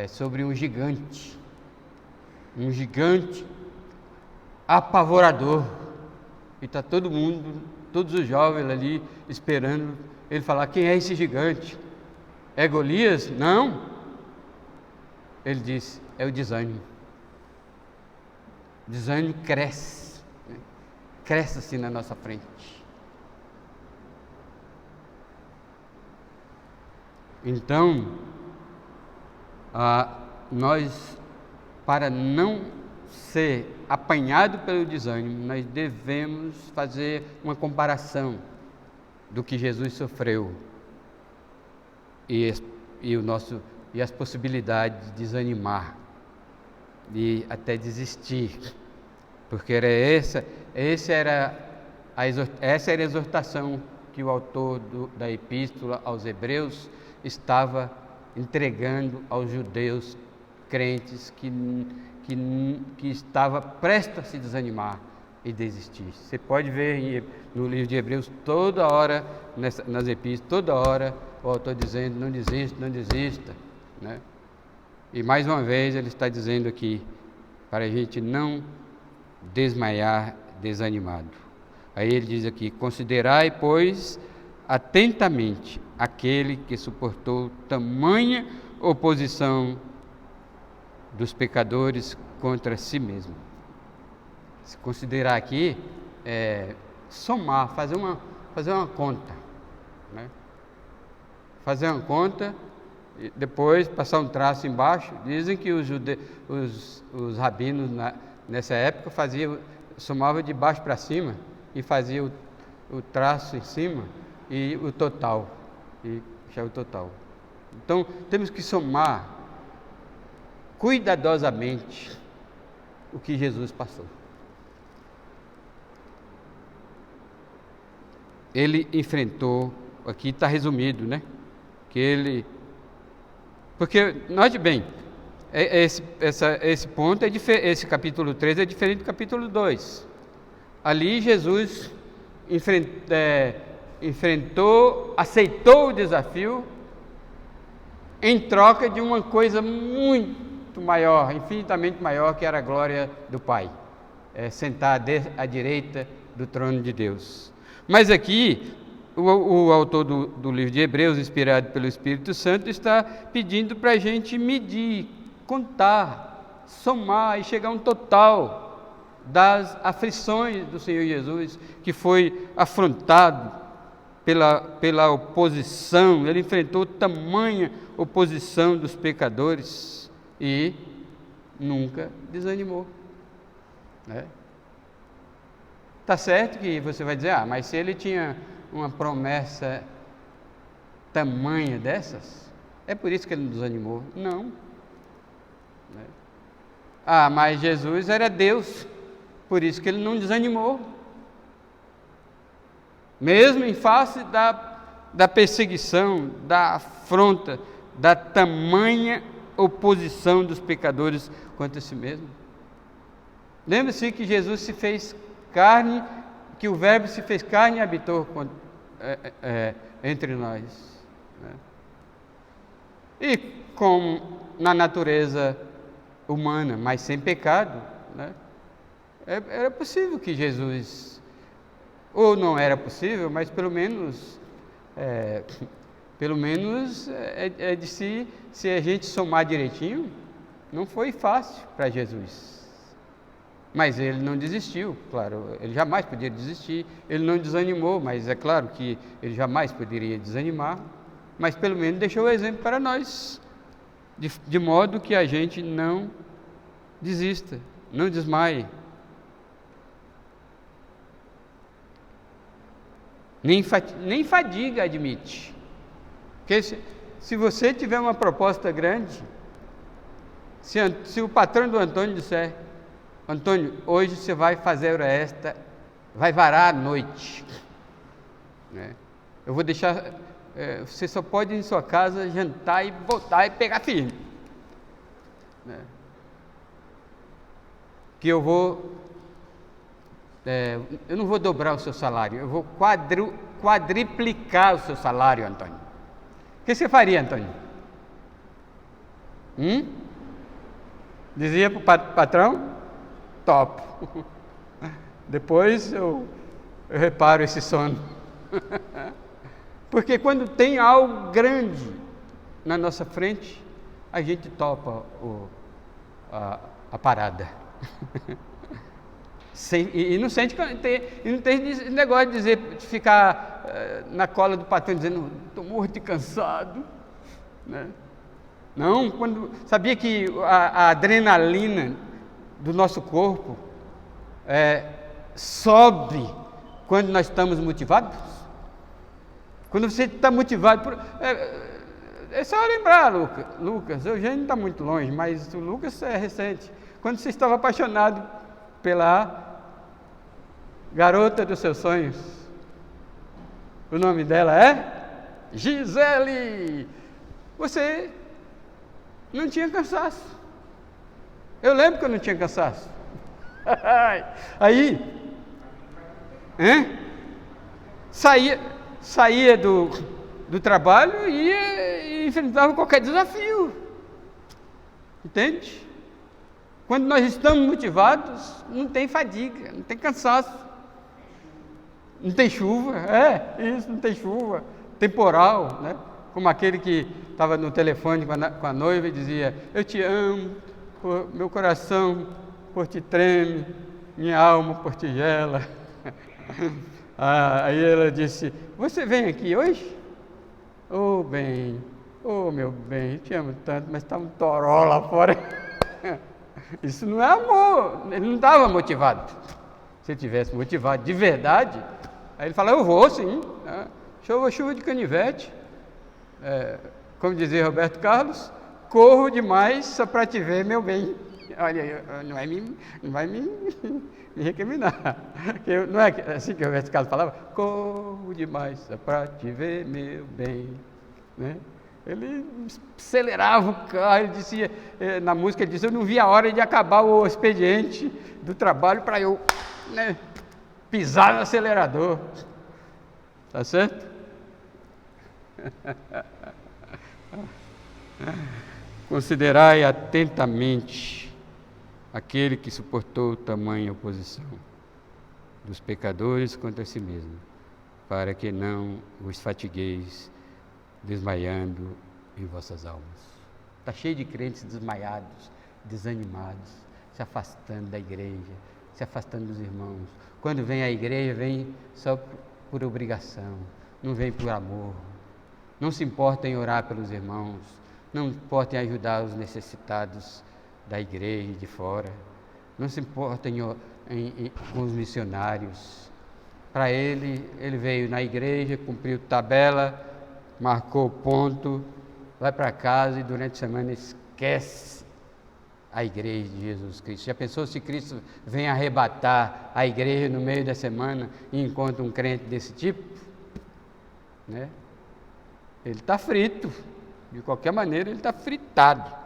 sobre um gigante apavorador. E está todo mundo, todos os jovens ali, esperando ele falar: quem é esse gigante? É Golias? Não. Ele disse: é o desânimo. O desânimo cresce, né? Cresce assim na nossa frente. Então, nós, para não ser apanhado pelo desânimo, nós devemos fazer uma comparação do que Jesus sofreu e as possibilidades de desanimar e até desistir, porque essa era a exortação que o autor da epístola aos Hebreus estava entregando aos judeus crentes que estava prestes a se desanimar e desistir. Você pode ver no livro de Hebreus, toda hora, nas epístolas, toda hora o autor dizendo: não desista, não desista. Né? E mais uma vez ele está dizendo aqui, para a gente não desmaiar desanimado. Aí ele diz aqui: considerai, pois, atentamente aquele que suportou tamanha oposição dos pecadores contra si mesmo. Se considerar aqui, somar, fazer uma conta, né? Fazer uma conta e depois passar um traço embaixo. Dizem que os rabinos nessa época somavam de baixo para cima e faziam o traço em cima e o total, e já o total. Então temos que somar cuidadosamente o que Jesus passou. Ele enfrentou, aqui está resumido, né? Porque, note bem, esse ponto esse capítulo 3 é diferente do capítulo 2. Ali Jesus enfrentou, aceitou o desafio em troca de uma coisa muito maior, infinitamente maior, que era a glória do Pai, sentar à direita do trono de Deus. Mas aqui, o autor do livro de Hebreus, inspirado pelo Espírito Santo, está pedindo para a gente medir, contar, somar e chegar a um total das aflições do Senhor Jesus, que foi afrontado pela oposição. Ele enfrentou tamanha oposição dos pecadores e nunca desanimou. Está certo que você vai dizer: mas se ele tinha uma promessa tamanha dessas, é por isso que ele não desanimou. Não. Mas Jesus era Deus, por isso que ele não desanimou. Mesmo em face da perseguição, da afronta, da tamanha oposição dos pecadores contra si mesmo. Lembre-se que Jesus se fez carne, que o Verbo se fez carne e habitou entre nós. Né? E como na natureza humana, mas sem pecado, né? Era possível que Jesus, ou não era possível, mas pelo menos Pelo menos se a gente somar direitinho, não foi fácil para Jesus. Mas ele não desistiu, claro, ele jamais poderia desistir, ele não desanimou, mas é claro que ele jamais poderia desanimar, mas pelo menos deixou o exemplo para nós, de modo que a gente não desista, não desmaie, nem fadiga admite, porque se você tiver uma proposta grande, se o patrão do Antônio disser: Antônio, hoje você vai fazer vai varar a noite, né? Eu vou deixar, você só pode ir em sua casa, jantar e voltar e pegar firme, né? Que eu não vou dobrar o seu salário, eu vou quadriplicar o seu salário, Antônio. O que você faria, Antônio? Dizia para o patrão: topo. Depois eu reparo esse sono. Porque quando tem algo grande na nossa frente, a gente topa a parada. E não sente, e não tem esse negócio de ficar na cola do patrão dizendo: estou morto e cansado, né? Não, sabia que a adrenalina do nosso corpo sobe quando nós estamos motivados? Quando você está motivado, é só lembrar, Lucas, o Eugênio está muito longe, mas o Lucas é recente. Quando você estava apaixonado pela garota dos seus sonhos, o nome dela é Gisele. Você não tinha cansaço. Eu lembro que eu não tinha cansaço. Aí, saía do trabalho e enfrentava qualquer desafio. Entende? Quando nós estamos motivados, não tem fadiga, não tem cansaço, não tem chuva, não tem chuva, temporal, né? Como aquele que estava no telefone com a noiva e dizia: eu te amo, meu coração por ti treme, minha alma por ti gela. Aí ela disse: você vem aqui hoje? Oh bem, oh meu bem, te amo tanto, mas está um toró lá fora. Isso não é amor, ele não estava motivado. Se ele tivesse motivado de verdade, aí ele fala: eu vou sim, chuva de canivete, como dizia Roberto Carlos, corro demais só para te ver, meu bem. Olha, não vai me recriminar. Não é assim que o Roberto Carlos falava? Corro demais só para te ver, meu bem, né? Ele acelerava o carro, ele dizia, na música ele dizia: eu não via a hora de acabar o expediente do trabalho para eu, né, pisar no acelerador. Tá certo? Considerai atentamente aquele que suportou tamanha oposição dos pecadores contra si mesmo, para que não vos fatigueis desmaiando em vossas almas. Está cheio de crentes desmaiados, desanimados, se afastando da igreja, se afastando dos irmãos. Quando vem à igreja, vem só por obrigação, não vem por amor, não se importa em orar pelos irmãos, não importa em ajudar os necessitados da igreja e de fora, não se importa com os missionários. Para ele veio na igreja, cumpriu tabela, marcou o ponto, vai para casa e durante a semana esquece a igreja de Jesus Cristo. Já pensou se Cristo vem arrebatar a igreja no meio da semana e encontra um crente desse tipo? Né? Ele está frito, de qualquer maneira ele está fritado.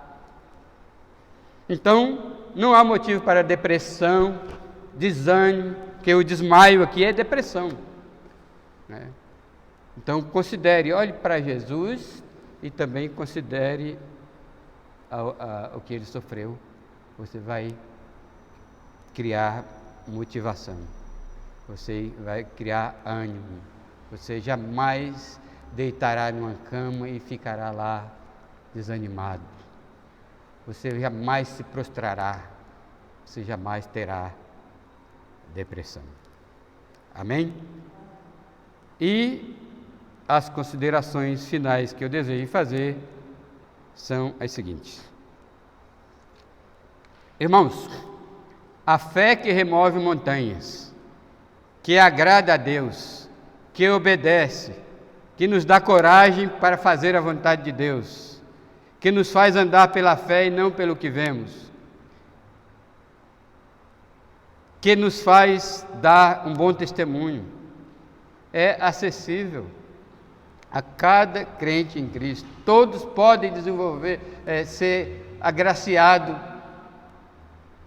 Então, não há motivo para depressão, desânimo, porque o desmaio aqui é depressão, né? Então, olhe para Jesus e também considere o que ele sofreu. Você vai criar motivação, você vai criar ânimo, você jamais deitará numa cama e ficará lá desanimado. Você jamais se prostrará, você jamais terá depressão. Amém? E as considerações finais que eu desejo fazer são as seguintes. Irmãos, a fé que remove montanhas, que agrada a Deus, que obedece, que nos dá coragem para fazer a vontade de Deus, que nos faz andar pela fé e não pelo que vemos, que nos faz dar um bom testemunho, é acessível a cada crente em Cristo. Todos podem desenvolver, ser agraciado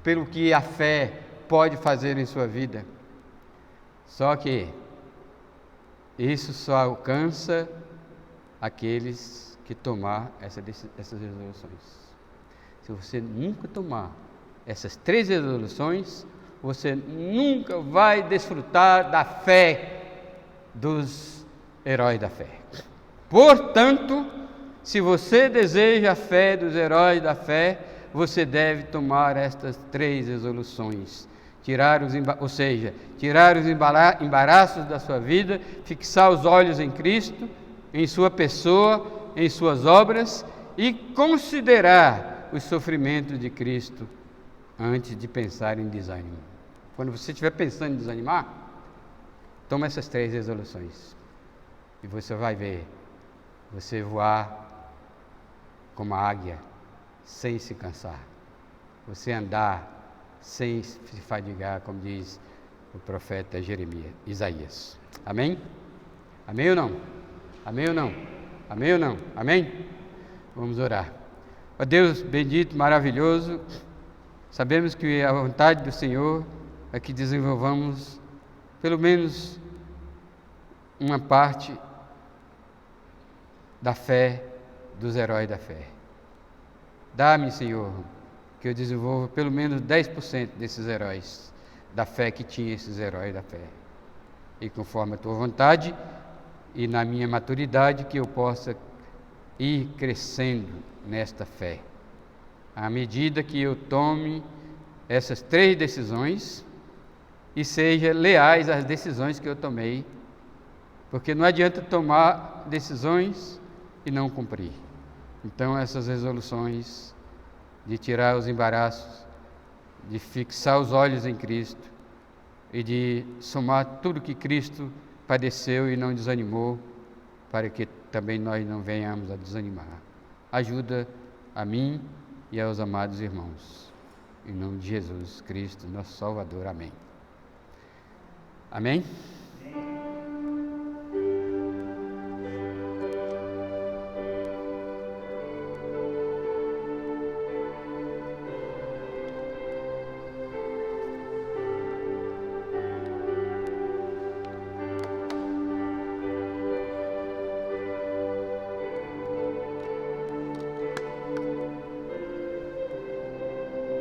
pelo que a fé pode fazer em sua vida. Só que isso só alcança aqueles que tomar essas resoluções. Se você nunca tomar essas 3 resoluções, você nunca vai desfrutar da fé dos heróis da fé. Portanto, se você deseja a fé dos heróis da fé, você deve tomar estas 3 resoluções. Tirar os embaraços da sua vida, fixar os olhos em Cristo, em sua pessoa, em suas obras e considerar os sofrimentos de Cristo antes de pensar em desânimo. Quando você estiver pensando em desanimar, toma essas 3 resoluções e você vai ver você voar como a águia sem se cansar, você andar sem se fadigar, como diz o profeta Isaías. Amém? Amém ou não? Amém ou não? Amém ou não? Amém? Vamos orar. Ó Deus bendito, maravilhoso, sabemos que a vontade do Senhor é que desenvolvamos pelo menos uma parte da fé dos heróis da fé. Dá-me, Senhor, que eu desenvolva pelo menos 10% desses heróis da fé que tinha esses heróis da fé. E conforme a tua vontade e na minha maturidade, que eu possa ir crescendo nesta fé. À medida que eu tome essas 3 decisões e seja leais às decisões que eu tomei, porque não adianta tomar decisões e não cumprir. Então, essas resoluções de tirar os embaraços, de fixar os olhos em Cristo e de somar tudo que Cristo padeceu e não desanimou, para que também nós não venhamos a desanimar. Ajuda a mim e aos amados irmãos. Em nome de Jesus Cristo, nosso Salvador. Amém. Amém?